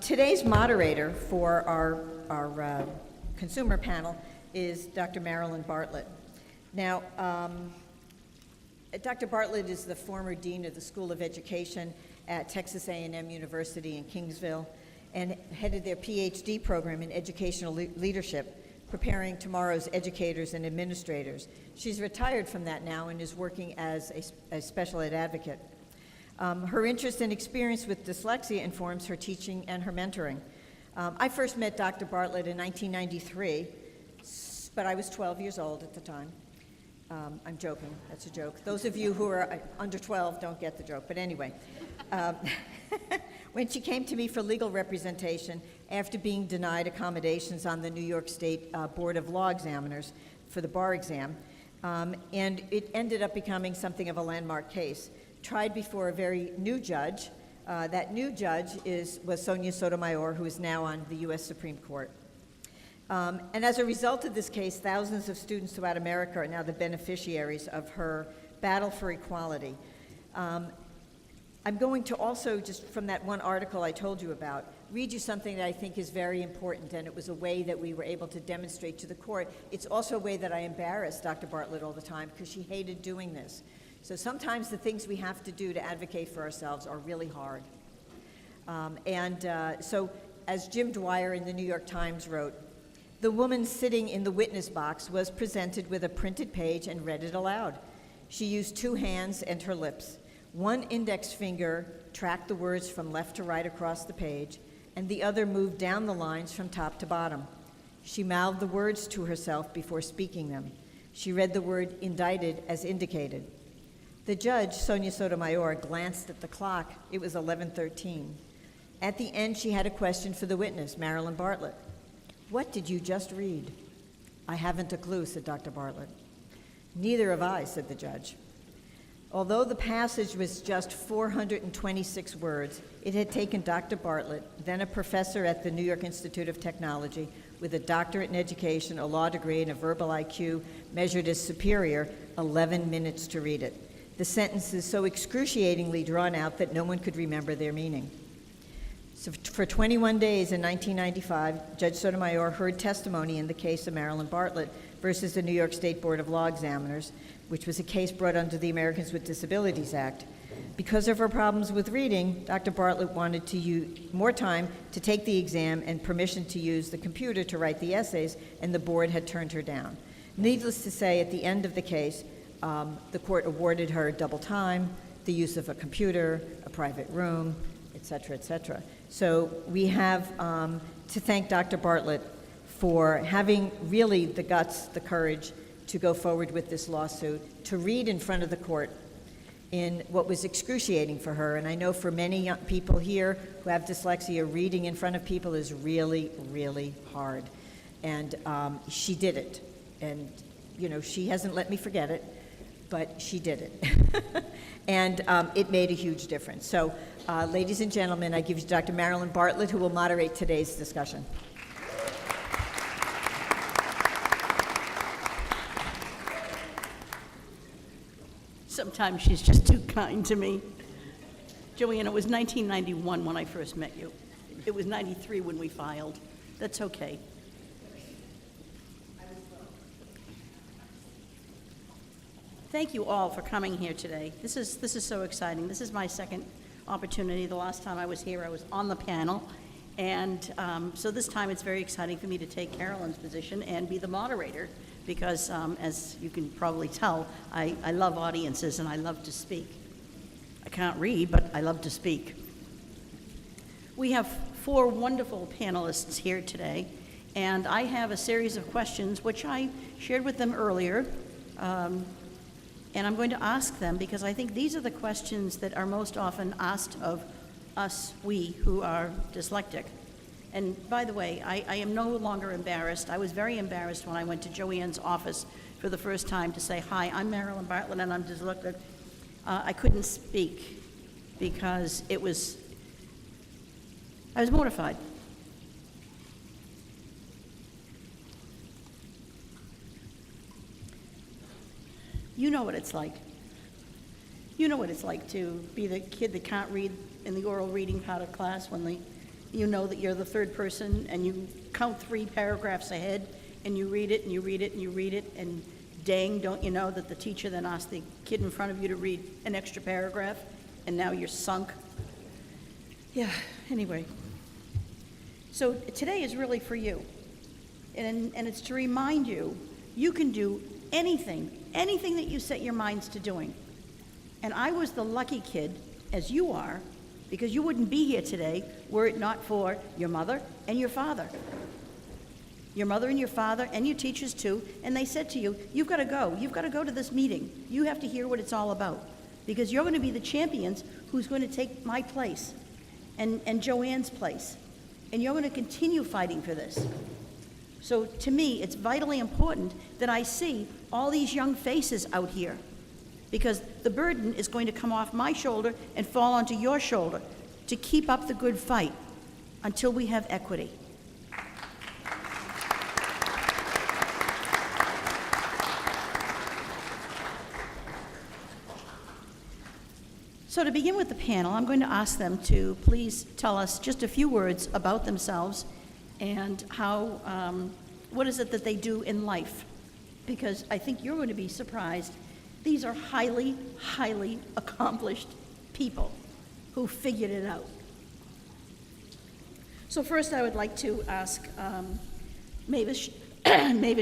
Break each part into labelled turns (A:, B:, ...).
A: Today's moderator for our consumer panel is Dr. Marilyn Bartlett. Now, Dr. Bartlett is the former dean of the School of Education at Texas A&M University in Kingsville and headed their Ph.D. program in educational leadership, preparing tomorrow's educators and administrators. She's retired from that now and is working as a special ed advocate. Her interest and experience with dyslexia informs her teaching and her mentoring. I first met Dr. Bartlett in 1993, but I was 12 years old at the time. I'm joking, that's a joke. Those of you who are under 12 don't get the joke, but anyway. When she came to me for legal representation after being denied accommodations on the New York State Board of Law Examiners for the bar exam, and it ended up becoming something of a landmark case. Tried before a very new judge. That new judge was Sonia Sotomayor, who is now on the U.S. Supreme Court. And as a result of this case, thousands of students throughout America are now the beneficiaries of her battle for equality. I'm going to also, just from that one article I told you about, read you something that I think is very important, and it was a way that we were able to demonstrate to the court. It's also a way that I embarrassed Dr. Bartlett all the time because she hated doing this. So sometimes the things we have to do to advocate for ourselves are really hard. So as Jim Dwyer in the New York Times wrote, the woman sitting in the witness box was presented with a printed page and read it aloud. She used two hands and her lips. One index finger tracked the words from left to right across the page, and the other moved down the lines from top to bottom. She mouthed the words to herself before speaking them. She read the word indicted as indicated. The judge, Sonia Sotomayor, glanced at the clock. It was 11:13. At the end, she had a question for the witness, Marilyn Bartlett. What did you just read? I haven't a clue, said Dr. Bartlett. Neither have I, said the judge. Although the passage was just 426 words, it had taken Dr. Bartlett, then a professor at the New York Institute of Technology, with a doctorate in education, a law degree, and a verbal IQ measured as superior, 11 minutes to read it. The sentence is so excruciatingly drawn out that no one could remember their meaning. So for 21 days in 1995, Judge Sotomayor heard testimony in the case of Marilyn Bartlett versus the New York State Board of Law Examiners, which was a case brought under the Americans with Disabilities Act. Because of her problems with reading, Dr. Bartlett wanted to use more time to take the exam and permission to use the computer to write the essays, and the board had turned her down. Needless to say, at the end of the case, the court awarded her double time, the use of a computer, a private room, et cetera, et cetera. So we have to thank Dr. Bartlett for having really the guts, the courage to go forward with this lawsuit, to read in front of the court in what was excruciating for her. And I know for many young people here who have dyslexia, reading in front of people is really, really hard. And she did it. And, you know, she hasn't let me forget it, but she did it. And it made a huge difference. So, ladies and gentlemen, I give you Dr. Marilyn Bartlett, who will moderate today's discussion.
B: Sometimes she's just too kind to me. Joanne, it was 1991 when I first met you. It was 93 when we filed. That's okay. Thank you all for coming here today. This is so exciting. This is my second opportunity. The last time I was here, I was on the panel. And so this time it's very exciting for me to take Carolyn's position and be the moderator because, as you can probably tell, I love audiences and I love to speak. I can't read, but I love to speak. We have 4 wonderful panelists here today, and I have a series of questions which I shared with them earlier. And I'm going to ask them because I think these are the questions that are most often asked of us, we who are dyslexic. And by the way, I am no longer embarrassed. I was very embarrassed when I went to Joanne's office for the first time to say, hi, I'm Marilyn Bartlett and I'm dyslexic. I couldn't speak because I was mortified. You know what it's like. You know what it's like to be the kid that can't read in the oral reading part of class when the you know that you're the third person, and you count 3 paragraphs ahead, and you read it, and you read it, and you read it, and dang, don't you know that the teacher then asked the kid in front of you to read an extra paragraph, and now you're sunk? Yeah, anyway. So today is really for you, and it's to remind you, you can do anything that you set your minds to doing. And I was the lucky kid, as you are, because you wouldn't be here today were it not for your mother and your father. Your mother and your father and your teachers too, and they said to you, you've got to go to this meeting. You have to hear what it's all about, because you're going to be the champions who's going to take my place and Joanne's place, and you're going to continue fighting for this. So to me, it's vitally important that I see all these young faces out here, because the burden is going to come off my shoulder and fall onto your shoulder to keep up the good fight until we have equity. So to begin with the panel, I'm going to ask them to please tell us just a few words about themselves and how, what is it that they do in life? Because I think you're going to be surprised. These are highly, highly accomplished people who figured it out. So first I would like to ask Mavis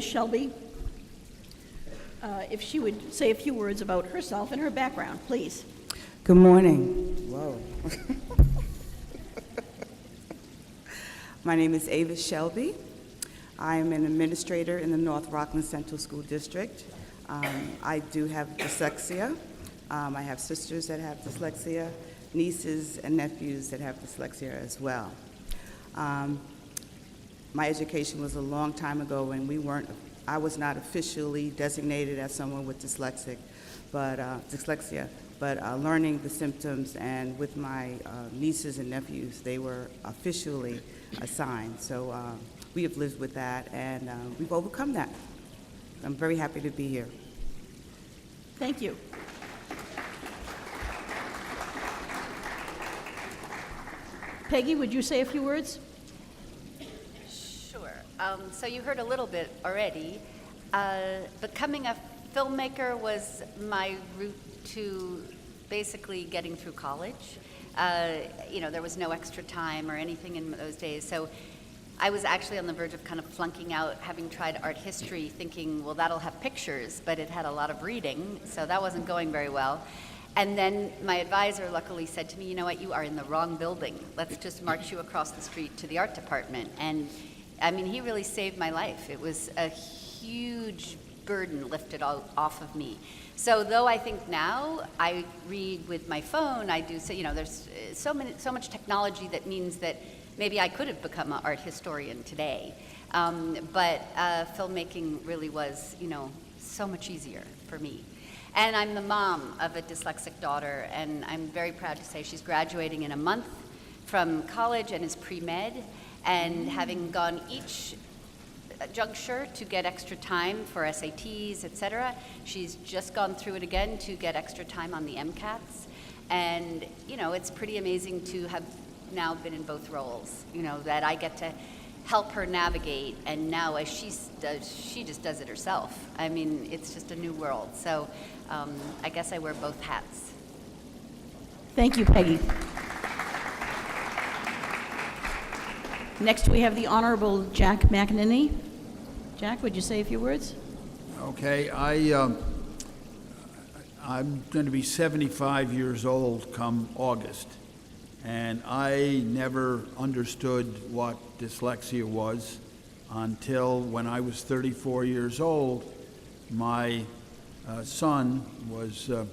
B: Shelby if she would say a few words about herself and her background, please.
C: Good morning. Whoa. My name is Avis Shelby. I am an administrator in the North Rockland Central School District. I do have dyslexia. I have sisters that have dyslexia, nieces and nephews that have dyslexia as well. My education was a long time ago when I was not officially designated as someone with dyslexia, but learning the symptoms, and with my nieces and nephews, they were officially assigned. So we have lived with that, and we've overcome that. I'm very happy to be here.
B: Thank you. Peggy, would you say a few words?
D: Sure. So you heard a little bit already. Becoming a filmmaker was my route to basically getting through college. There was no extra time or anything in those days. So I was actually on the verge of kind of flunking out, having tried art history, thinking, well, that'll have pictures, but it had a lot of reading, so that wasn't going very well. And then my advisor luckily said to me, you know what, you are in the wrong building. Let's just march you across the street to the art department. And I mean, he really saved my life. It was a huge burden lifted off of me. So though I think now I read with my phone, I do say, there's so much technology that means that maybe I could have become an art historian today. But filmmaking really was, so much easier for me. And I'm the mom of a dyslexic daughter, and I'm very proud to say she's graduating in a month from college and is pre-med, and having gone each juncture to get extra time for SATs, etc. She's just gone through it again to get extra time on the MCATs. And, it's pretty amazing to have now been in both roles, that I get to help her navigate, and now as she just does it herself. I mean, it's just a new world. So I guess I wear both hats.
B: Thank you, Peggy. Next, we have the Honorable Jack McEneny. Jack, would you say a few words?
E: Okay, I'm going to be 75 years old come August, and I never understood what dyslexia was until when I was 34 years old. My son was a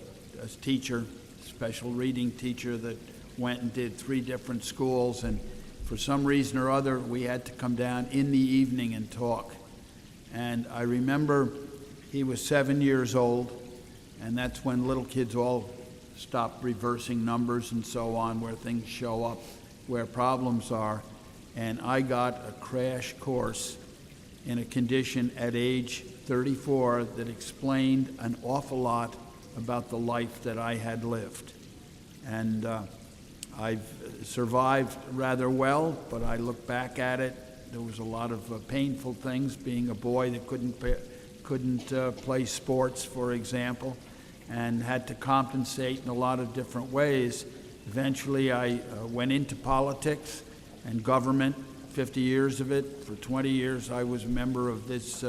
E: teacher, special reading teacher that went and did 3 different schools, and for some reason or other, we had to come down in the evening and talk. And I remember he was 7 years old, and that's when little kids all stop reversing numbers and so on, where things show up, where problems are. And I got a crash course in a condition at age 34 that explained an awful lot about the life that I had lived. And I've survived rather well, but I look back at it, there was a lot of painful things, being a boy that couldn't play sports, for example, and had to compensate in a lot of different ways. Eventually, I went into politics and government, 50 years of it. For 20 years, I was a member of this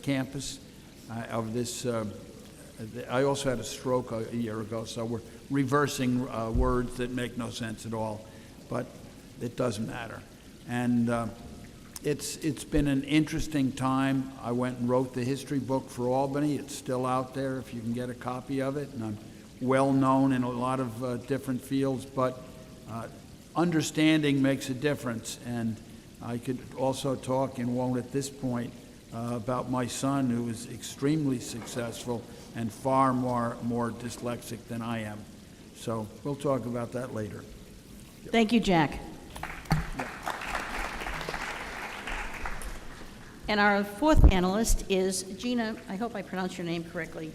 E: campus, I also had a stroke a year ago, so we're reversing words that make no sense at all, but it doesn't matter. And it's been an interesting time. I went and wrote the history book for Albany. It's still out there if you can get a copy of it, and I'm well known in a lot of different fields, but understanding makes a difference. And I could also talk, and won't at this point, about my son, who is extremely successful and far more dyslexic than I am. So we'll talk about that later.
B: Thank you, Jack. And our fourth panelist is Gina, I hope I pronounced your name correctly.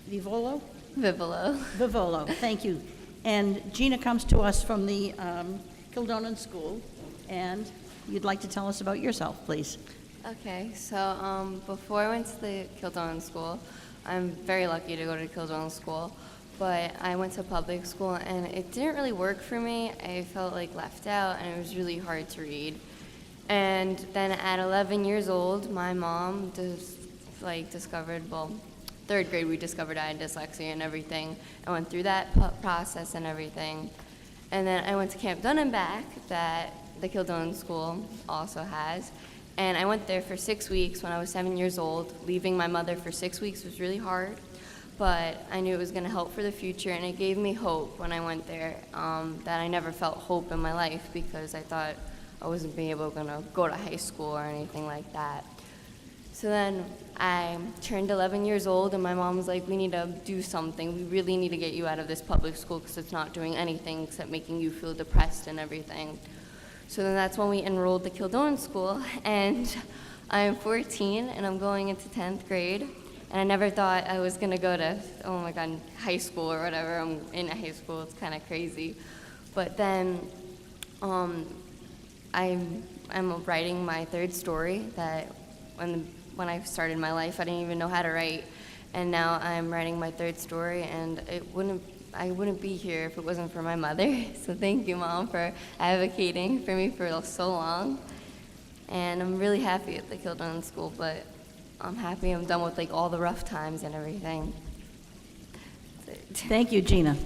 B: Vivolo?
F: Vivolo.
B: Vivolo, thank you. And Gina comes to us from the Kildonan School, and you'd like to tell us about yourself, please.
F: Okay, so before I went to the Kildonan School, I'm very lucky to go to Kildonan School, but I went to public school and it didn't really work for me. I felt like left out and it was really hard to read. And then at 11 years old, my mom discovered, well, third grade we discovered I had dyslexia and everything. I went through that process and everything. And then I went to Camp Dun and Back that the Kildonan School also has. And I went there for 6 weeks when I was 7 years old. Leaving my mother for 6 weeks was really hard, but I knew it was going to help for the future, and it gave me hope when I went there, that I never felt hope in my life because I thought I wasn't being able to go to high school or anything like that. So then I turned 11 years old, and my mom was like, we need to do something. We really need to get you out of this public school because it's not doing anything except making you feel depressed and everything. So then that's when we enrolled the Kildonan School, and I'm 14, and I'm going into 10th grade, and I never thought I was going to go to, oh my God, high school or whatever. I'm in high school. It's kind of crazy. But then I'm writing my third story that when I started my life, I didn't even know how to write, and now I'm writing my third story, and I wouldn't be here if it wasn't for my mother. So thank you, Mom, for advocating for me for so long. And I'm really happy at the Kildonan School, but I'm happy I'm done with all the rough times and everything.
B: Thank you, Gina.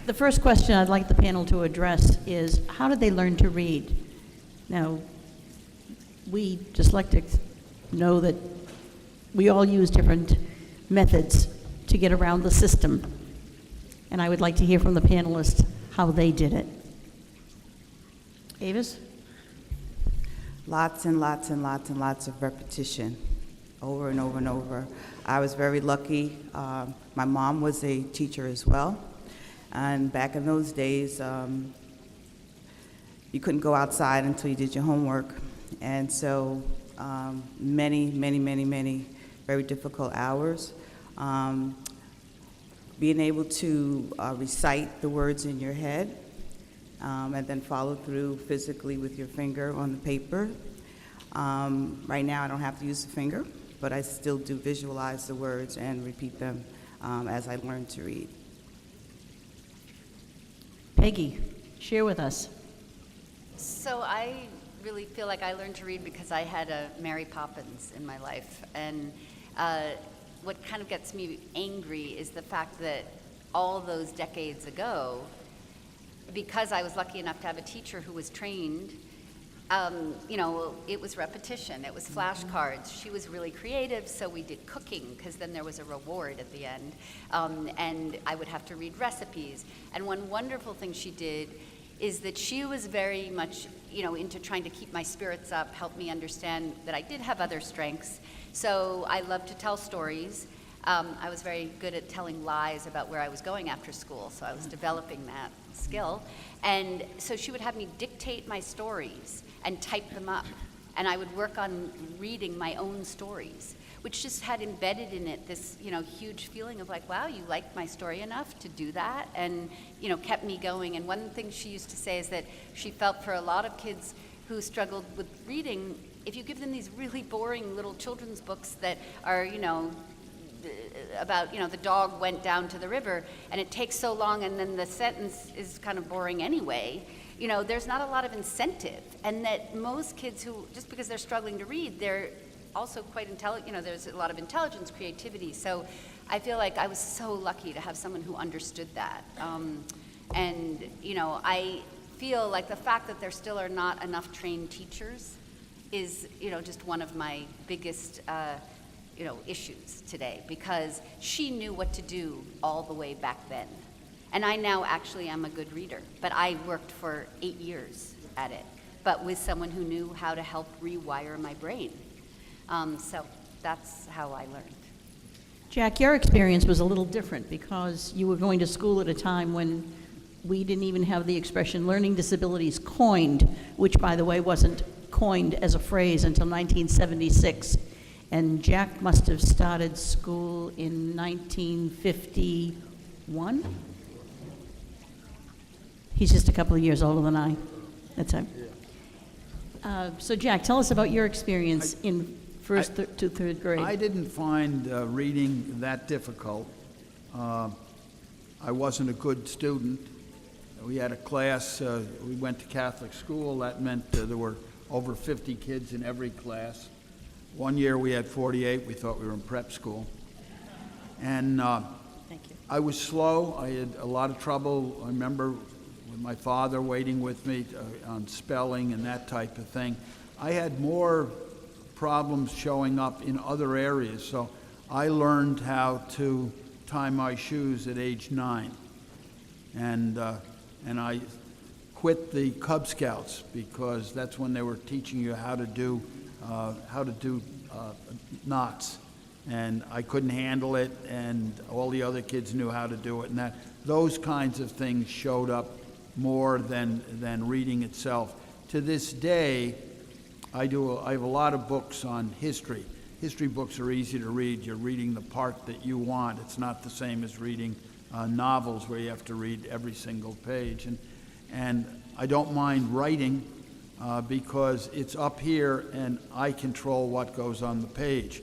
B: The first question I'd like the panel to address is, how did they learn to read? Now, we dyslexics know that we all use different methods to get around the system, and I would like to hear from the panelists how they did it. Avis?
C: Lots and lots and lots and lots of repetition, over and over and over. I was very lucky. My mom was a teacher as well, and back in those days, you couldn't go outside until you did your homework, and so many very difficult hours. Being able to recite the words in your head and then follow through physically with your finger on the paper. Right now I don't have to use the finger, but I still do visualize the words and repeat them as I learn to read.
B: Peggy, share with us.
D: So I really feel like I learned to read because I had a Mary Poppins in my life. And what kind of gets me angry is the fact that all those decades ago, because I was lucky enough to have a teacher who was trained, it was repetition. It was flashcards. She was really creative, so we did cooking, because then there was a reward at the end. And I would have to read recipes. And one wonderful thing she did is that she was very much, into trying to keep my spirits up, help me understand that I did have other strengths. So I love to tell stories. I was very good at telling lies about where I was going after school, so I was developing that skill. And so she would have me dictate my stories and type them up. And I would work on reading my own stories, which just had embedded in it this, huge feeling of like, wow, you liked my story enough to do that, and, kept me going. And one thing she used to say is that she felt for a lot of kids who struggled with reading, if you give them these really boring little children's books that are, about, the dog went down to the river, and it takes so long, and then the sentence is kind of boring anyway, there's not a lot of incentive. And that most kids who, just because they're struggling to read, they're also quite intelligent, there's a lot of intelligence, creativity. So I feel like I was so lucky to have someone who understood that. I feel like the fact that there still are not enough trained teachers is, just one of my biggest, issues today, because she knew what to do all the way back then. And I now actually am a good reader, but I worked for 8 years at it, but with someone who knew how to help rewire my brain. So that's how I learned.
B: Jack, your experience was a little different because you were going to school at a time when we didn't even have the expression learning disabilities coined, which, by the way, wasn't coined as a phrase until 1976. And Jack must have started school in 1951. He's just a couple of years older than I. That's it. So Jack, tell us about your experience in first to third grade.
E: I didn't find reading that difficult. I wasn't a good student. We had a class, we went to Catholic school. That meant there were over 50 kids in every class. One year we had 48. We thought we were in prep school. And
B: Thank you.
E: I was slow. I had a lot of trouble. I remember with my father waiting with me on spelling and that type of thing. I had more problems showing up in other areas, so I learned how to tie my shoes at age 9. And I quit the Cub Scouts because that's when they were teaching you how to do knots. And I couldn't handle it, and all the other kids knew how to do it, and those kinds of things showed up more than reading itself. To this day, I have a lot of books on history. History books are easy to read. You're reading the part that you want. It's not the same as reading novels where you have to read every single page. And I don't mind writing because it's up here and I control what goes on the page.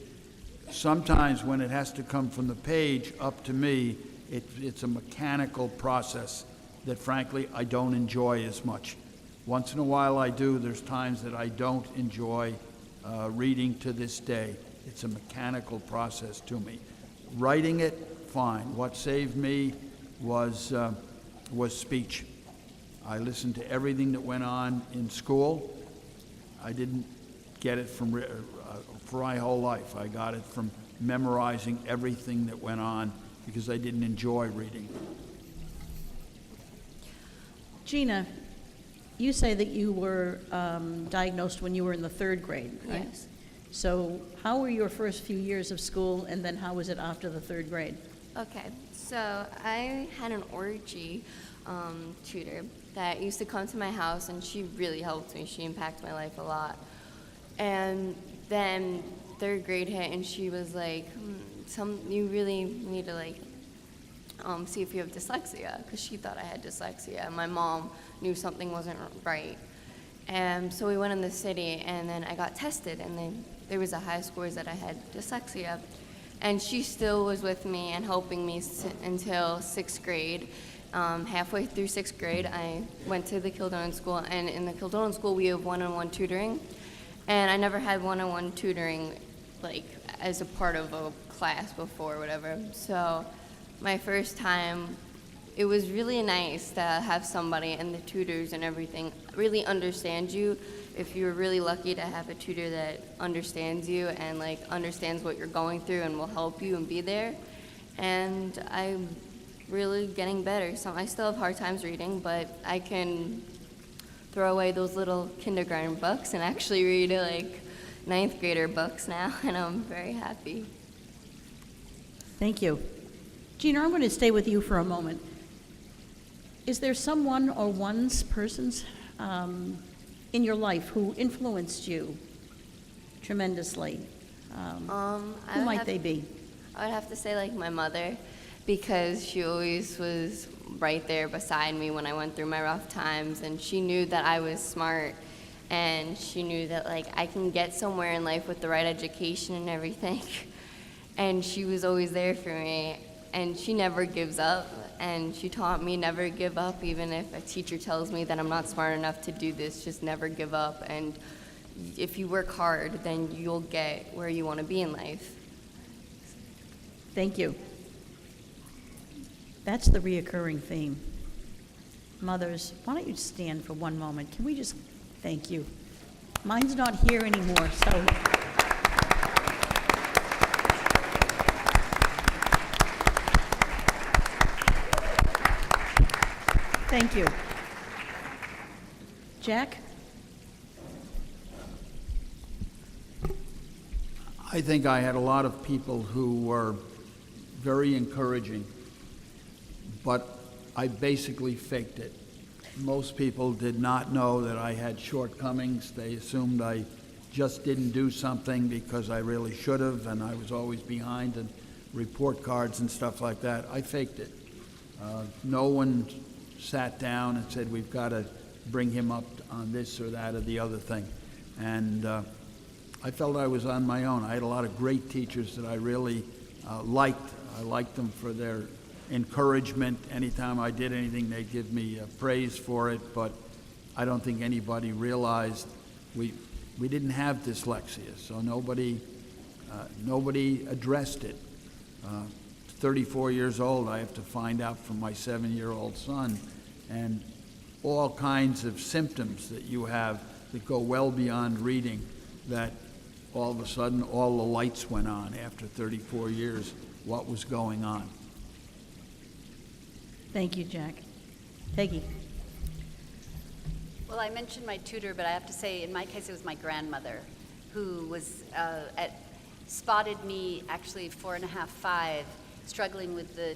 E: Sometimes when it has to come from the page up to me, it's a mechanical process that frankly I don't enjoy as much. Once in a while I do. There's times that I don't enjoy reading to this day. It's a mechanical process to me. Writing it, fine. What saved me was speech. I listened to everything that went on in school. I didn't get it from for my whole life. I got it from memorizing everything that went on because I didn't enjoy reading.
B: Gina, you say that you were diagnosed when you were in the third grade, right?
F: Yes.
B: So how were your first few years of school, and then how was it after the third grade?
F: Okay, so I had an orgy tutor that used to come to my house, and she really helped me. She impacted my life a lot. And then third grade hit, and she was like, you really need to see if you have dyslexia, because she thought I had dyslexia, and my mom knew something wasn't right. And so we went in the city, and then I got tested, and then there was a high scores that I had dyslexia. And she still was with me and helping me until 6th grade. Halfway through 6th grade, I went to the Kildonan school, and in the Kildonan school, we have one-on-one tutoring. And I never had one-on-one tutoring, as a part of a class before or whatever. So my first time, it was really nice to have somebody, and the tutors and everything really understand you. If you're really lucky to have a tutor that understands you and understands what you're going through and will help you and be there. And I'm really getting better. So I still have hard times reading, but I can throw away those little kindergarten books and actually read 9th grader books now, and I'm very happy.
B: Thank you. Gina, I'm going to stay with you for a moment. Is there someone or persons in your life who influenced you tremendously?
F: I
B: Who
F: would
B: might
F: have-
B: they be?
F: I would have to say like my mother, because she always was right there beside me when I went through my rough times, and she knew that I was smart, and she knew that like I can get somewhere in life with the right education and everything. And she was always there for me, and she never gives up, and she taught me never give up, even if a teacher tells me that I'm not smart enough to do this, just never give up. And if you work hard, then you'll get where you want to be in life.
B: Thank you. That's the reoccurring theme. Mothers, why don't you stand for one moment? Can we just thank you? Mine's not here anymore, so. Thank you. Jack?
E: I think I had a lot of people who were very encouraging, but I basically faked it. Most people did not know that I had shortcomings. They assumed I just didn't do something because I really should have, and I was always behind in report cards and stuff like that. I faked it. No one sat down and said, we've got to bring him up on this or that or the other thing. And I felt I was on my own. I had a lot of great teachers that I really liked. I liked them for their encouragement. Anytime I did anything, they'd give me praise for it, but I don't think anybody realized we didn't have dyslexia, so nobody addressed it. 34 years old, I have to find out from my 7-year-old son, and all kinds of symptoms that you have that go well beyond reading, that all of a sudden all the lights went on after 34 years, what was going on.
B: Thank you, Jack. Peggy?
D: Well, I mentioned my tutor, but I have to say, in my case, it was my grandmother who was spotted me actually 4.5, 5, struggling with the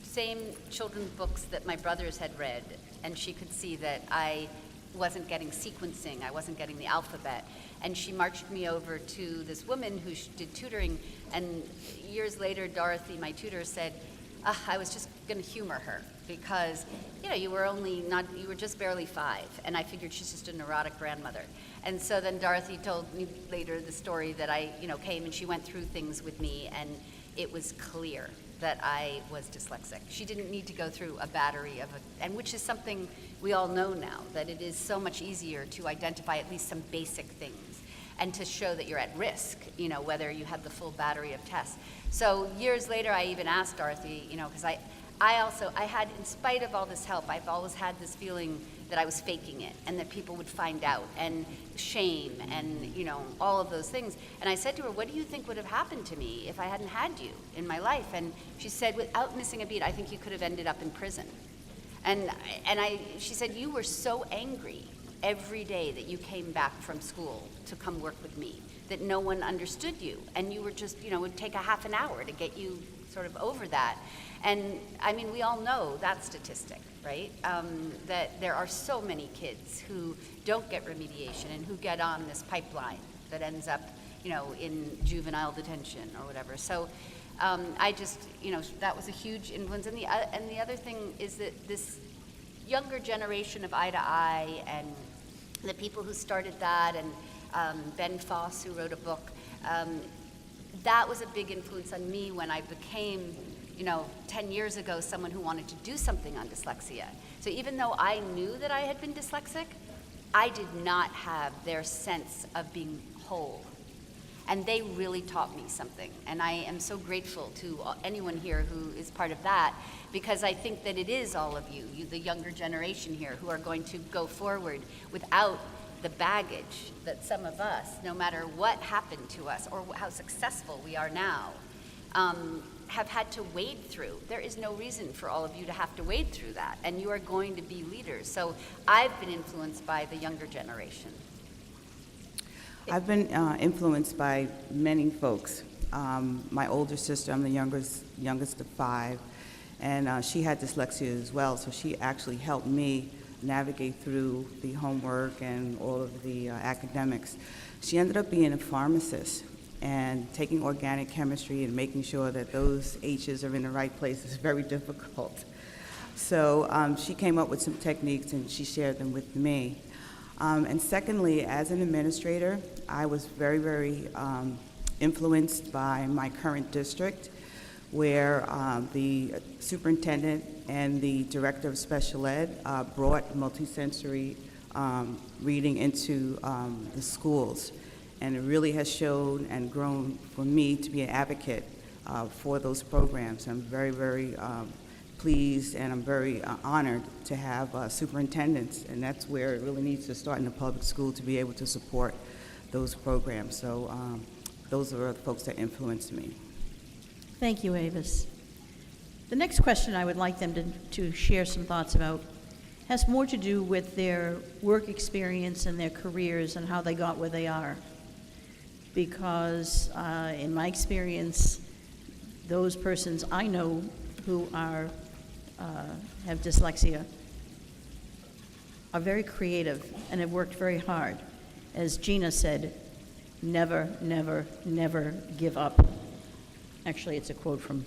D: same children's books that my brothers had read, and she could see that I wasn't getting sequencing, I wasn't getting the alphabet. And she marched me over to this woman who did tutoring, and years later, Dorothy, my tutor, said, I was just going to humor her because, you were just barely 5, and I figured she's just a neurotic grandmother. And so then Dorothy told me later the story that I, came and she went through things with me, and it was clear that I was dyslexic. She didn't need to go through a battery and which is something we all know now, that it is so much easier to identify at least some basic things and to show that you're at risk, whether you have the full battery of tests. So years later, I even asked Dorothy, because I had, in spite of all this help, I've always had this feeling that I was faking it and that people would find out, and shame and, all of those things. And I said to her, what do you think would have happened to me if I hadn't had you in my life? And she said, without missing a beat, I think you could have ended up in prison. She said, you were so angry every day that you came back from school to come work with me, that no one understood you. And you were just, it would take a half an hour to get you sort of over that. And we all know that statistic, right? That there are so many kids who don't get remediation and who get on this pipeline that ends up, in juvenile detention or whatever. So I just, that was a huge influence. And the other thing is that this younger generation of Eye to Eye and the people who started that, and Ben Foss, who wrote a book, that was a big influence on me when I became, 10 years ago, someone who wanted to do something on dyslexia. So even though I knew that I had been dyslexic, I did not have their sense of being whole. And they really taught me something. And I am so grateful to anyone here who is part of that, because I think that it is all of you, the younger generation here, who are going to go forward without the baggage that some of us, no matter what happened to us or how successful we are now, have had to wade through. There is no reason for all of you to have to wade through that, and you are going to be leaders. So I've been influenced by the younger generation.
C: I've been influenced by many folks. My older sister, I'm the youngest of 5, and she had dyslexia as well, so she actually helped me navigate through the homework and all of the academics. She ended up being a pharmacist, and taking organic chemistry and making sure that those H's are in the right place is very difficult. So she came up with some techniques and she shared them with me. And secondly, as an administrator, I was very, very influenced by my current district, where the superintendent and the director of special ed brought multisensory reading into the schools. And it really has shown and grown for me to be an advocate for those programs. I'm very, very pleased and I'm very honored to have superintendents, and that's where it really needs to start in the public school to be able to support those programs. So those are the folks that influenced me.
B: Thank you, Avis. The next question I would like them to share some thoughts about has more to do with their work experience and their careers and how they got where they are. Because in my experience, those persons I know who are have dyslexia are very creative and have worked very hard. As Gina said, never, never, never give up. Actually, it's a quote from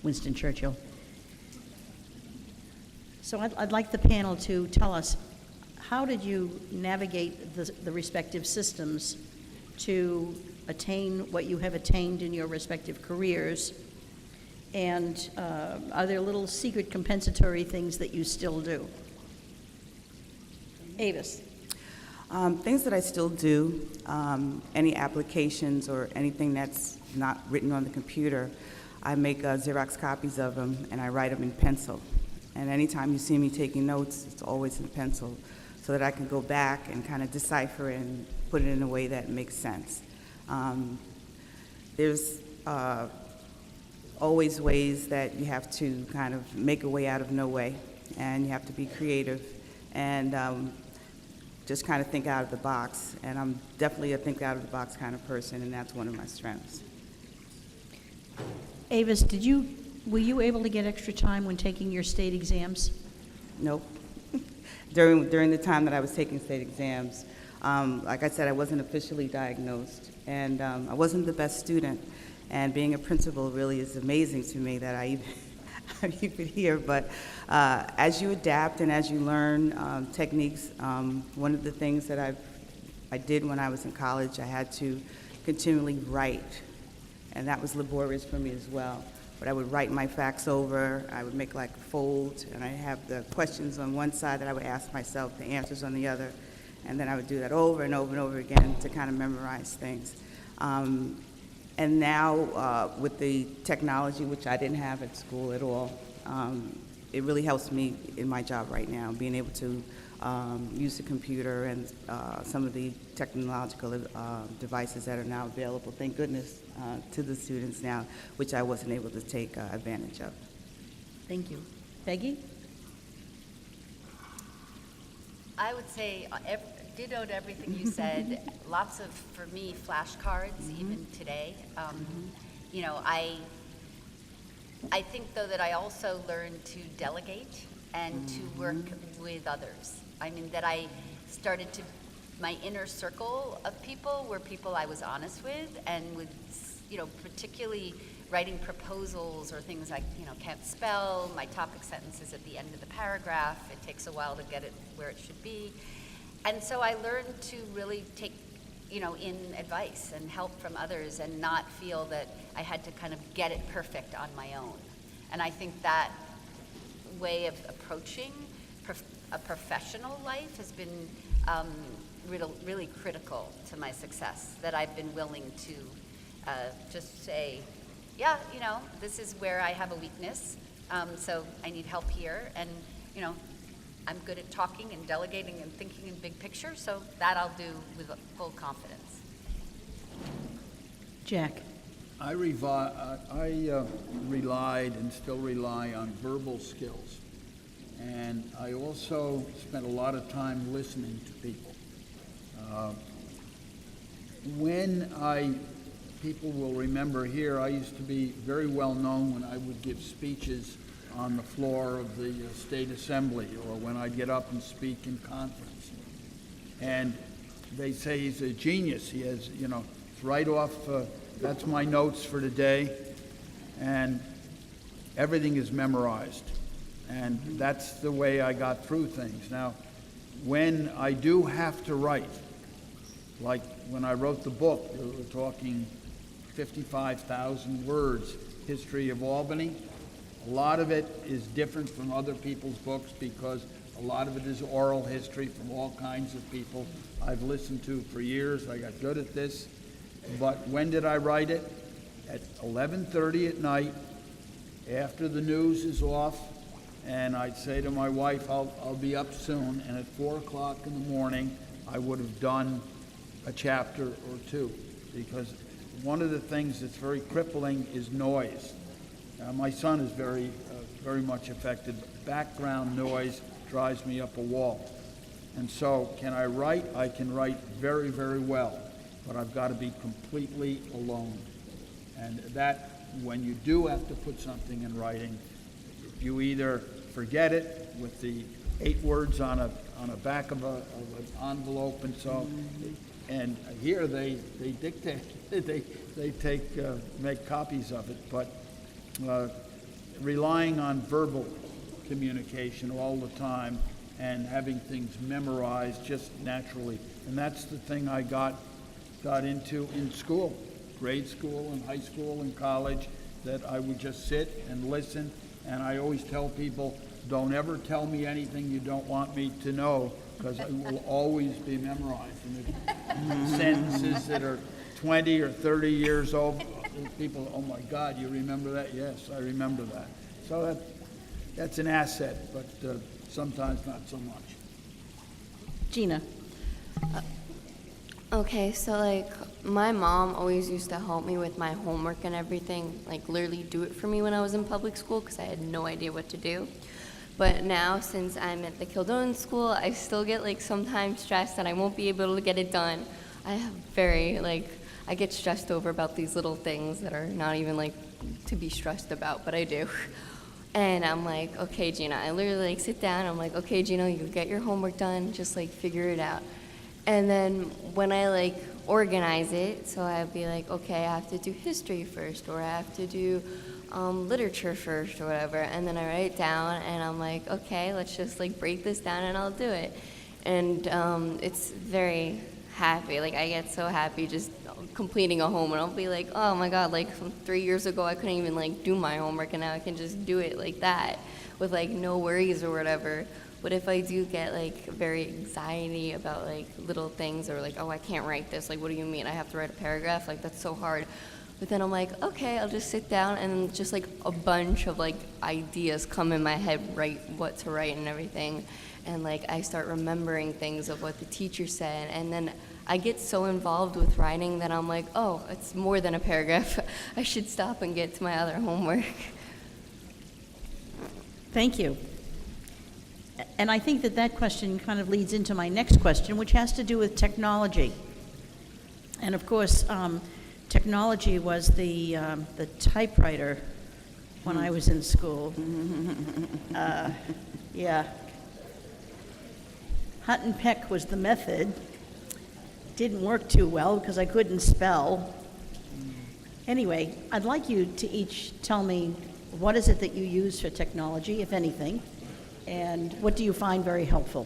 B: Winston Churchill. So I'd like the panel to tell us, how did you navigate the respective systems to attain what you have attained in your respective careers? And are there little secret compensatory things that you still do? Avis.
C: Things that I still do, any applications or anything that's not written on the computer, I make Xerox copies of them and I write them in pencil. And anytime you see me taking notes, it's always in pencil so that I can go back and kind of decipher it and put it in a way that makes sense. There's always ways that you have to kind of make a way out of no way, and you have to be creative and just kind of think out of the box. And I'm definitely a think out of the box kind of person, and that's one of my strengths.
B: Avis, were you able to get extra time when taking your state exams?
C: Nope. During the time that I was taking state exams, like I said, I wasn't officially diagnosed, and I wasn't the best student. And being a principal really is amazing to me that I'm even here. But as you adapt and as you learn techniques, one of the things that I did when I was in college, I had to continually write, and that was laborious for me as well. But I would write my facts over, I would make like a fold, and I have the questions on one side that I would ask myself, the answers on the other, and then I would do that over and over and over again to kind of memorize things. And now with the technology, which I didn't have at school at all, it really helps me in my job right now, being able to use the computer and some of the technological devices that are now available, thank goodness, to the students now, which I wasn't able to take advantage of.
B: Thank you. Peggy?
D: I would say, dittoed everything you said. Lots of, for me, flashcards, even today. You know, I think, though, that I also learned to delegate and to work with others. I mean, that I started to, my inner circle of people were people I was honest with, and with, you know, particularly writing proposals or things like, you know, can't spell, my topic sentence is at the end of the paragraph, it takes a while to get it where it should be. And so I learned to really take, you know, in advice and help from others and not feel that I had to kind of get it perfect on my own. And I think that way of approaching a professional life has been really critical to my success, that I've been willing to just say, yeah, you know, this is where I have a weakness, so I need help here, and, you know, I'm good at talking and delegating and thinking in big picture, so that I'll do with full confidence.
B: Jack?
E: I relied and still rely on verbal skills. And I also spent a lot of time listening to people. People will remember here, I used to be very well known when I would give speeches on the floor of the State Assembly, or when I'd get up and speak in conference. And they say he's a genius. He has, you know, it's right off That's my notes for today, and everything is memorized. And that's the way I got through things. Now, when I do have to write, like when I wrote the book, we were talking 55,000 words, History of Albany. A lot of it is different from other people's books because a lot of it is oral history from all kinds of people I've listened to for years. I got good at this. But when did I write it? At 11:30 at night, after the news is off, and I'd say to my wife, I'll be up soon, and at 4 o'clock in the morning, I would have done a chapter or two, because one of the things that's very crippling is noise. My son is very much affected. Background noise drives me up a wall. And so, can I write? I can write very, very well, but I've got to be completely alone. And that, when you do have to put something in writing, you either forget it with the 8 words on a back of an envelope, and so, and here they dictate, they take make copies of it, but relying on verbal communication all the time and having things memorized just naturally, and that's the thing I got into in school, grade school and high school and college, that I would just sit and listen. And I always tell people, don't ever tell me anything you don't want me to know, because it will always be memorized. And if sentences that are 20 or 30 years old, people, oh my God, you remember that? Yes, I remember that. So that's an asset, but sometimes not so much.
B: Gina?
F: Okay, so like my mom always used to help me with my homework and everything, like literally do it for me when I was in public school because I had no idea what to do. But now, since I'm at the Kildonan school, I still get like sometimes stressed that I won't be able to get it done. I get stressed over about these little things that are not even like to be stressed about, but I do. And I'm like, okay, Gina, I literally like sit down, I'm like, okay, Gina, you get your homework done, just like figure it out. And then when I like organize it, so I'd be like, okay, I have to do history first, or I have to do literature first, or whatever. And then I write it down, and I'm like, okay, let's just like break this down, and I'll do it. And it's very happy. Like I get so happy just completing a homework. I'll be like, oh my God, like from 3 years ago, I couldn't even like do my homework, and now I can just do it like that with like no worries or whatever. But if I do get like very anxiety about like little things, or like, oh, I can't write this, like what do you mean I have to write a paragraph, like that's so hard. But then I'm like, okay, I'll just sit down, and just like a bunch of like ideas come in my head, write what to write and everything. And like I start remembering things of what the teacher said, and then I get so involved with writing that I'm like, oh, it's more than a paragraph. I should stop and get to my other homework.
B: Thank you. And I think that question kind of leads into my next question, which has to do with technology. And of course, technology was the typewriter when I was in school. Yeah. Hunt and peck was the method. Didn't work too well because I couldn't spell. Anyway, I'd like you to each tell me, what is it that you use for technology, if anything, and what do you find very helpful?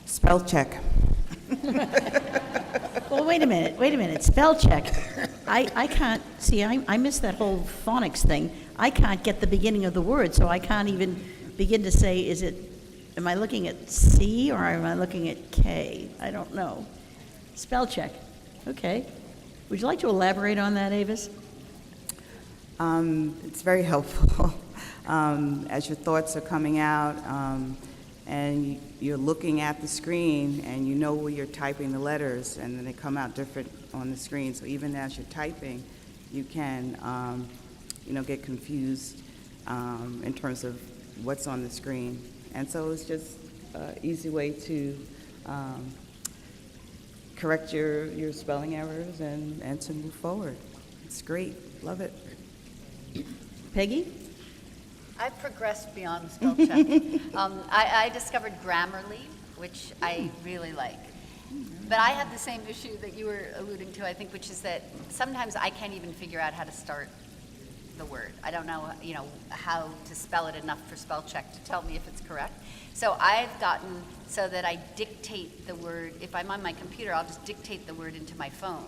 C: Spell check.
B: Well, wait a minute, spell check. I can't, see, I missed that whole phonics thing. I can't get the beginning of the word, so I can't even begin to say, am I looking at C or am I looking at K? I don't know. Spell check, okay. Would you like to elaborate on that, Avis?
C: It's very helpful as your thoughts are coming out, and you're looking at the screen, and you know where you're typing the letters, and then they come out different on the screen. So even as you're typing, you can, get confused in terms of what's on the screen. And so it's just an easy way to correct your spelling errors and to move forward. It's great. Love it.
B: Peggy?
D: I've progressed beyond spell check. I discovered Grammarly, which I really like. But I have the same issue that you were alluding to, I think, which is that sometimes I can't even figure out how to start the word. I don't know, how to spell it enough for spell check to tell me if it's correct. So I've gotten so that I dictate the word. If I'm on my computer, I'll just dictate the word into my phone,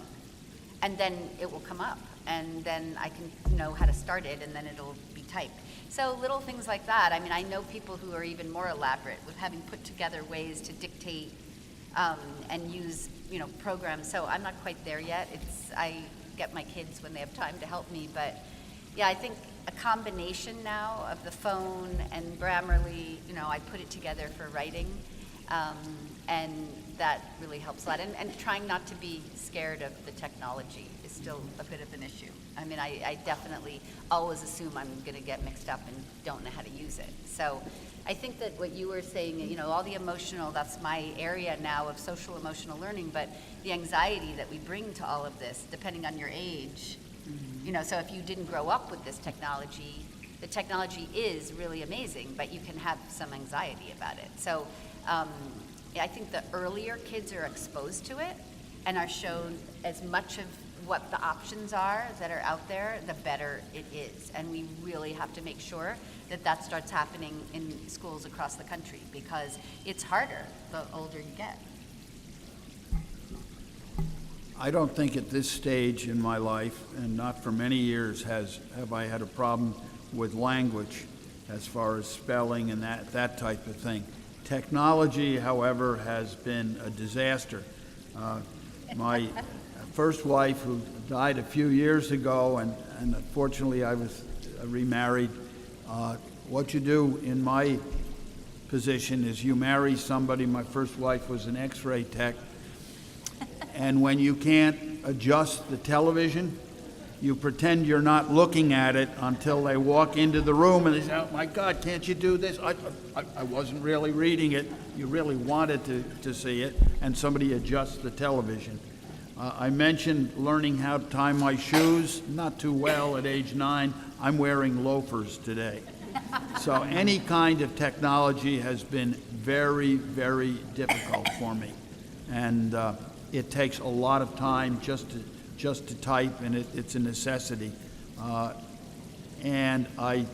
D: and then it will come up, and then I can know how to start it, and then it'll be typed. So little things like that. I mean, I know people who are even more elaborate with having put together ways to dictate and use, programs. So I'm not quite there yet. I get my kids when they have time to help me, but yeah, I think a combination now of the phone and Grammarly, I put it together for writing, and that really helps a lot. And trying not to be scared of the technology is still a bit of an issue. I mean, I definitely always assume I'm going to get mixed up and don't know how to use it. So I think that what you were saying, all the emotional, that's my area now of social emotional learning, but the anxiety that we bring to all of this, depending on your age, so if you didn't grow up with this technology, the technology is really amazing, but you can have some anxiety about it. So I think the earlier kids are exposed to it and are shown as much of what the options are that are out there, the better it is. And we really have to make sure that that starts happening in schools across the country, because it's harder the older you get.
E: I don't think at this stage in my life, and not for many years, have I had a problem with language as far as spelling and that type of thing. Technology, however, has been a disaster. My first wife, who died a few years ago, and unfortunately I was remarried, what you do in my position is you marry somebody. My first wife was an X-ray tech, and when you can't adjust the television, you pretend you're not looking at it until they walk into the room and they say, "Oh my God, can't you do this?" I wasn't really reading it. You really wanted to see it, and somebody adjusts the television. I mentioned learning how to tie my shoes, not too well at age 9. I'm wearing loafers today. So any kind of technology has been very, very difficult for me. And it takes a lot of time just to type, and it's a necessity. And I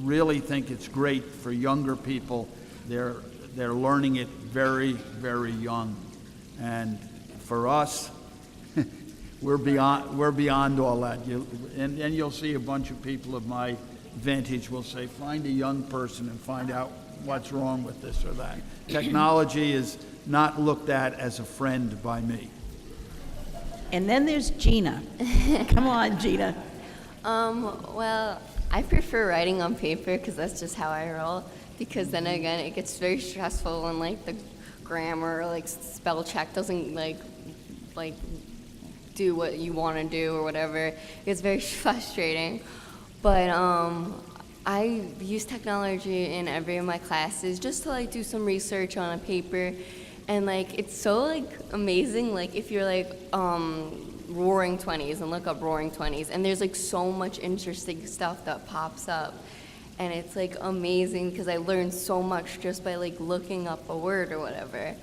E: really think it's great for younger people. They're learning it very, very young. And for us, we're beyond all that. And you'll see a bunch of people of my vintage will say, find a young person and find out what's wrong with this or that. Technology is not looked at as a friend by me.
B: And then there's Gina. Come on, Gina.
F: Well, I prefer writing on paper because that's just how I roll. Because then again, it gets very stressful and like the grammar, like spell check doesn't like do what you want to do or whatever. It's very frustrating. But I use technology in every of my classes just to like do some research on a paper. And like it's so like amazing, like if you're like Roaring 20s and look up Roaring 20s, and there's like so much interesting stuff that pops up, and it's like amazing because I learned so much just by like looking up a word or whatever.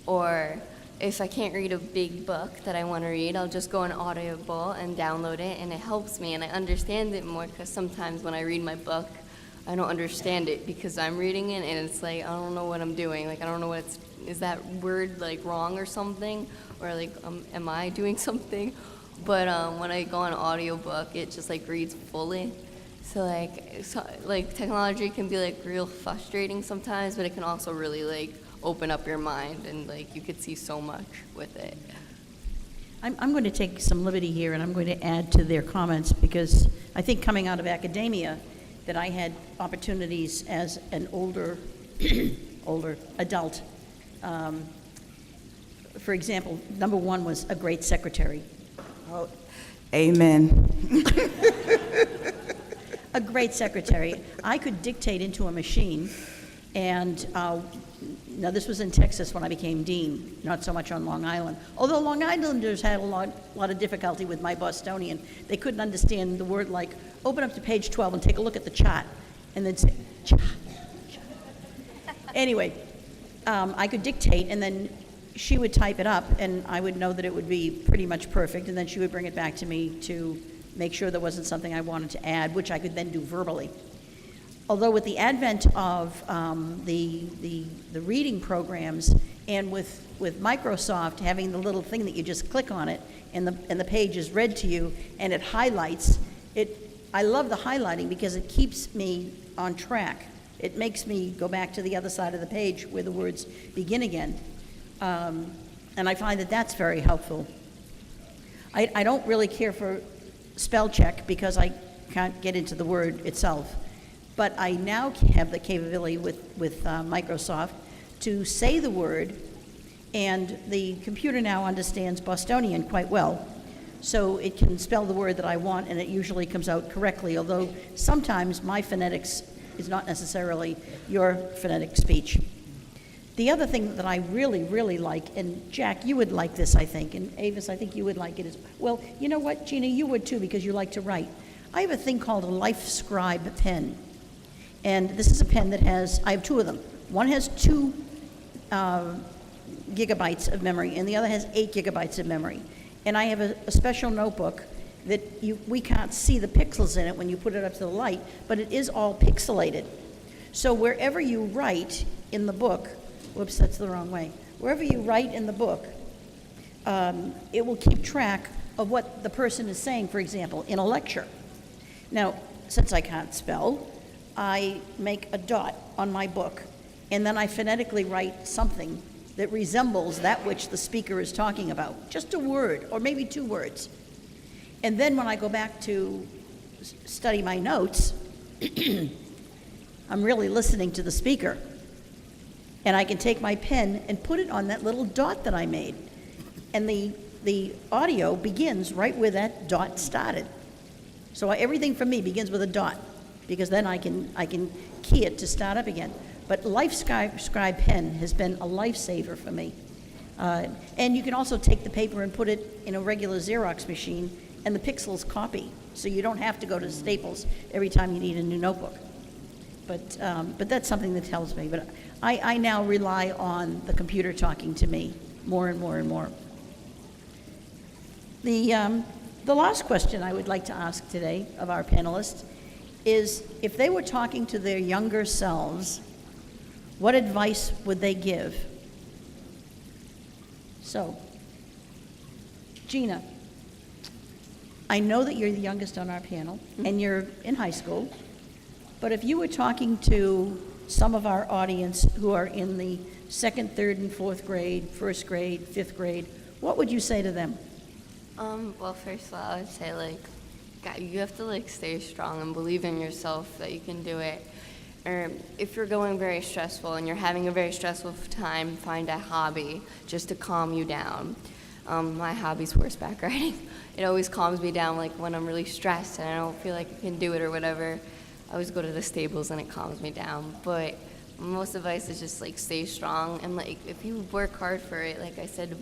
F: Or if I can't read a big book that I want to read, I'll just go on Audible and download it, and it helps me and I understand it more, because sometimes when I read my book I don't understand it because I'm reading it and it's like I don't know what I'm doing, like I don't know what is that word like wrong or something, or like am I doing something? But when I go on audiobook, it just like reads fully. So like technology can be like real frustrating sometimes, but it can also really like open up your mind, and like you could see so much with it.
B: I'm going to take some liberty here, and I'm going to add to their comments, because I think coming out of academia that I had opportunities as an older adult. For example, number one was a great secretary.
C: Oh, amen.
B: A great secretary. I could dictate into a machine, and now this was in Texas when I became dean, not so much on Long Island. Although Long Islanders had a lot of difficulty with my Bostonian. They couldn't understand the word like, open up to page 12 and take a look at the chart, and then say, chart. Anyway, I could dictate, and then she would type it up, and I would know that it would be pretty much perfect, and then she would bring it back to me to make sure there wasn't something I wanted to add, which I could then do verbally. Although with the advent of the reading programs, and with Microsoft having the little thing that you just click on it, and the page is read to you, and it highlights it. I love the highlighting because it keeps me on track. It makes me go back to the other side of the page where the words begin again. And I find that that's very helpful. I don't really care for spell check because I can't get into the word itself. But I now have the capability with Microsoft to say the word, and the computer now understands Bostonian quite well. So it can spell the word that I want, and it usually comes out correctly, although sometimes my phonetics is not necessarily your phonetic speech. The other thing that I really, really like, and Jack, you would like this, I think, and Avis, I think you would like it as well. You know what, Gina, you would too, because you like to write. I have a thing called a Life Scribe pen. And this is a pen that I have two of them. One has 2 gigabytes of memory, and the other has 8 gigabytes of memory. And I have a special notebook that we can't see the pixels in it when you put it up to the light, but it is all pixelated. So wherever you write in the book, whoops, that's the wrong way. Wherever you write in the book, it will keep track of what the person is saying, for example, in a lecture. Now, since I can't spell, I make a dot on my book, and then I phonetically write something that resembles that which the speaker is talking about, just a word, or maybe 2 words. And then when I go back to study my notes, I'm really listening to the speaker. And I can take my pen and put it on that little dot that I made. And the audio begins right where that dot started. So everything for me begins with a dot, because then I can key it to start up again. But Life Scribe pen has been a lifesaver for me. And you can also take the paper and put it in a regular Xerox machine, and the pixels copy, so you don't have to go to Staples every time you need a new notebook. But that's something that helps me. But I now rely on the computer talking to me more and more and more. The last question I would like to ask today of our panelists is, if they were talking to their younger selves, what advice would they give? So, Gina, I know that you're the youngest on our panel, and you're in high school, but if you were talking to some of our audience who are in the 2nd, 3rd, and 4th grade, 1st grade, 5th grade, what would you say to them?
F: Well, first of all, I would say, God, you have to, stay strong and believe in yourself that you can do it. Or if you're going very stressful and you're having a very stressful time, find a hobby just to calm you down. My hobby's horseback riding. It always calms me down, when I'm really stressed and I don't feel like I can do it or whatever. I always go to the stables and it calms me down. But most advice is just, stay strong. And, if you work hard for it, like I said,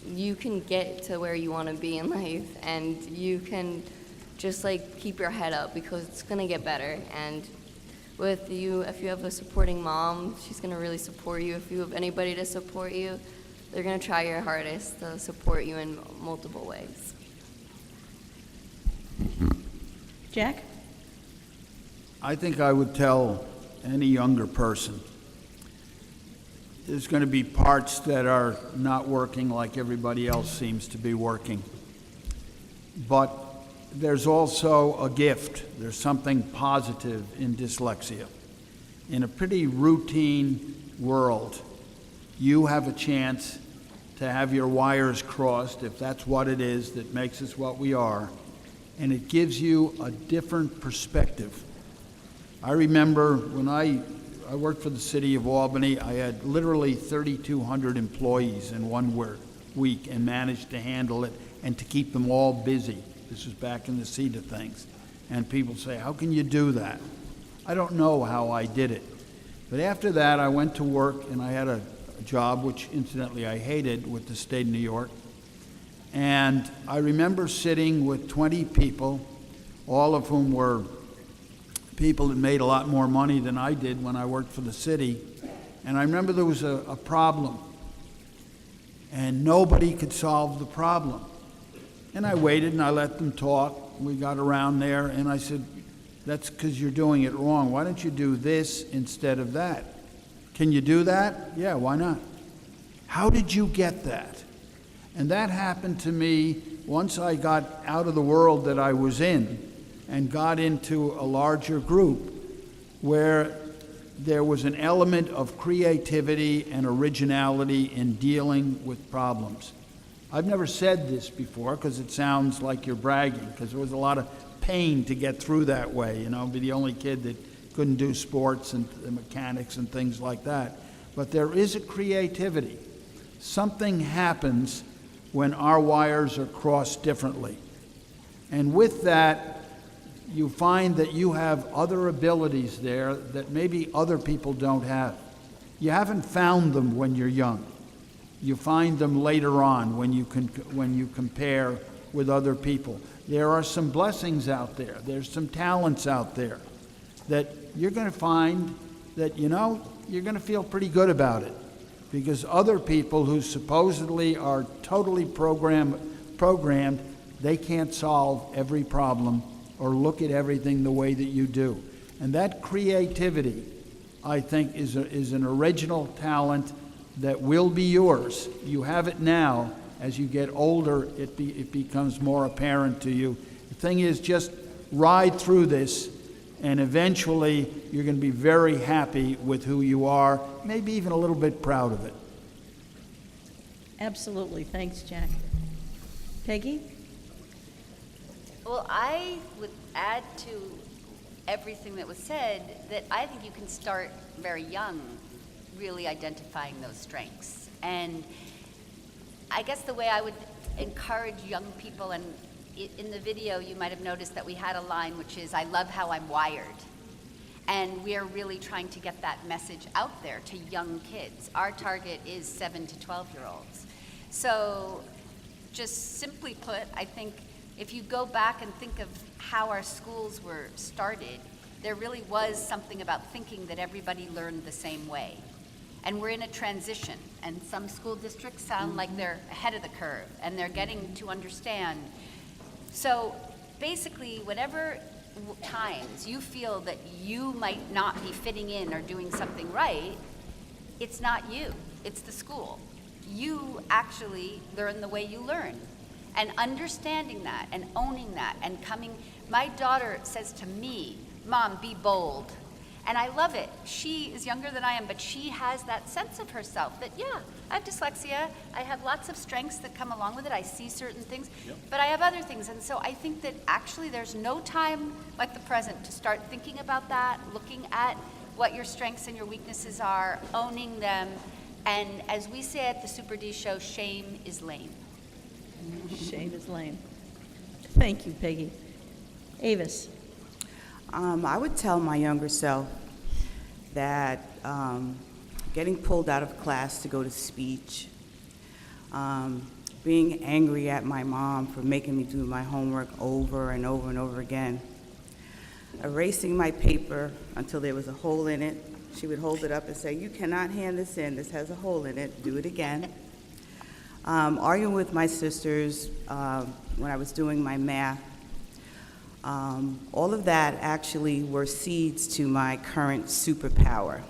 F: you can get to where you want to be in life, and you can just keep your head up, because it's going to get better. And with you, if you have a supporting mom, she's going to really support you. If you have anybody to support you, they're going to try your hardest to support you in multiple ways.
B: Jack?
E: I think I would tell any younger person, there's going to be parts that are not working like everybody else seems to be working. But there's also a gift. There's something positive in dyslexia. In a pretty routine world, you have a chance to have your wires crossed, if that's what it is that makes us what we are, and it gives you a different perspective. I remember when I worked for the city of Albany, I had literally 3,200 employees in one week and managed to handle it and to keep them all busy. This was back in the seat of things. And people say, how can you do that? I don't know how I did it. But after that, I went to work, and I had a job, which incidentally I hated, with the state of New York. And I remember sitting with 20 people, all of whom were people that made a lot more money than I did when I worked for the city. And I remember there was a problem. and nobody could solve the problem. And I waited and I let them talk. We got around there, and I said, that's because you're doing it wrong. Why don't you do this instead of that? Can you do that? Yeah, why not? How did you get that? And that happened to me once I got out of the world that I was in and got into a larger group where there was an element of creativity and originality in dealing with problems. I've never said this before because it sounds like you're bragging, because there was a lot of pain to get through that way, be the only kid that couldn't do sports and mechanics and things like that. But there is a creativity. Something happens when our wires are crossed differently. And with that, you find that you have other abilities there that maybe other people don't have. You haven't found them when you're young. You find them later on when you compare with other people. There are some blessings out there. There's some talents out there that you're going to find that, you're going to feel pretty good about it, because other people who supposedly are totally programmed, they can't solve every problem or look at everything the way that you do. And that creativity, I think, is an original talent that will be yours. You have it now. As you get older, it becomes more apparent to you. The thing is, just ride through this, and eventually you're going to be very happy with who you are, maybe even a little bit proud of it.
B: Absolutely. Thanks, Jack. Peggy?
D: Well, I would add to everything that was said that I think you can start very young really identifying those strengths. And I guess the way I would encourage young people, and in the video you might have noticed that we had a line which is, I love how I'm wired. And we are really trying to get that message out there to young kids. Our target is 7 to 12-year-olds. So just simply put, I think if you go back and think of how our schools were started, there really was something about thinking that everybody learned the same way. And we're in a transition, and some school districts sound like they're ahead of the curve, and they're getting to understand. So basically, whatever times you feel that you might not be fitting in or doing something right, it's not you, it's the school. You actually learn the way you learn. And understanding that and owning that and coming, my daughter says to me, Mom, be bold. And I love it. She is younger than I am, but she has that sense of herself that, yeah, I have dyslexia. I have lots of strengths that come along with it. I see certain things, but I have other things. And so I think that actually there's no time like the present to start thinking about that, looking at what your strengths and your weaknesses are, owning them. And as we say at the Super D show, shame is lame.
B: Shame is lame. Thank you, Peggy. Avis?
C: I would tell my younger self that getting pulled out of class to go to speech, being angry at my mom for making me do my homework over and over and over again, erasing my paper until there was a hole in it. She would hold it up and say, you cannot hand this in, this has a hole in it, do it again. Arguing with my sisters when I was doing my math. All of that actually were seeds to my current superpower,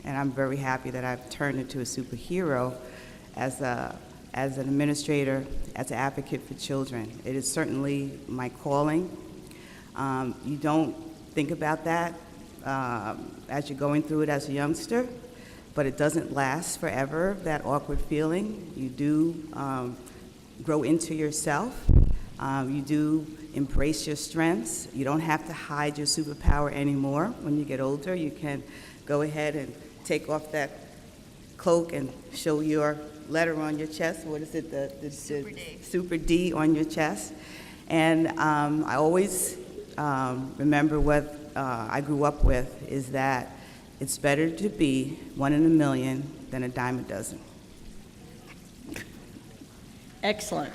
C: and I'm very happy that I've turned into a superhero as an administrator, as an advocate for children. It is certainly my calling. You don't think about that as you're going through it as a youngster, but it doesn't last forever, that awkward feeling. You do grow into yourself. You do embrace your strengths. You don't have to hide your superpower anymore. When you get older, you can go ahead and take off that cloak and show your letter on your chest. What is it? The
D: Super D.
C: Super D on your chest. And I always remember what I grew up with is that it's better to be 1 in a million than a dime a dozen.
B: Excellent.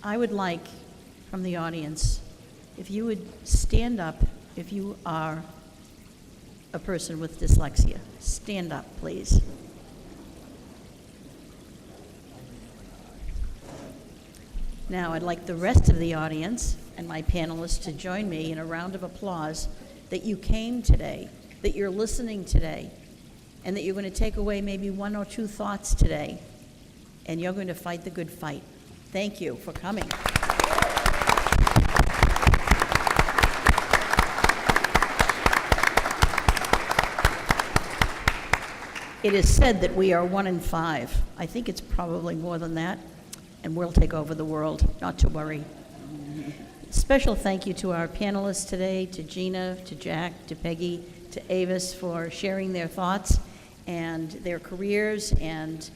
B: I would like, from the audience, if you would stand up if you are a person with dyslexia? Stand up, please. Now, I'd like the rest of the audience and my panelists to join me in a round of applause that you came today, that you're listening today, and that you're going to take away maybe one or two thoughts today, and you're going to fight the good fight. Thank you for coming. It is said that we are 1 in 5. I think it's probably more than that, and we'll take over the world, not to worry. Special thank you to our panelists today, to Gina, to Jack, to Peggy, to Avis for sharing their thoughts and their careers and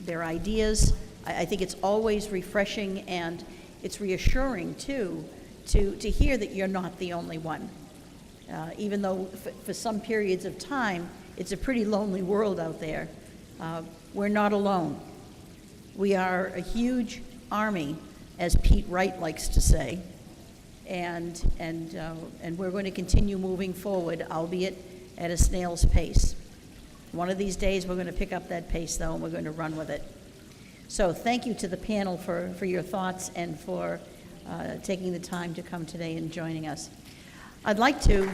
B: their ideas. I think it's always refreshing, and it's reassuring, too, to hear that you're not the only one. Even though for some periods of time, it's a pretty lonely world out there, we're not alone. We are a huge army, as Pete Wright likes to say, and we're going to continue moving forward, albeit at a snail's pace. One of these days, we're going to pick up that pace, though, and we're going to run with it. So thank you to the panel for your thoughts and for taking the time to come today and joining us. I'd like to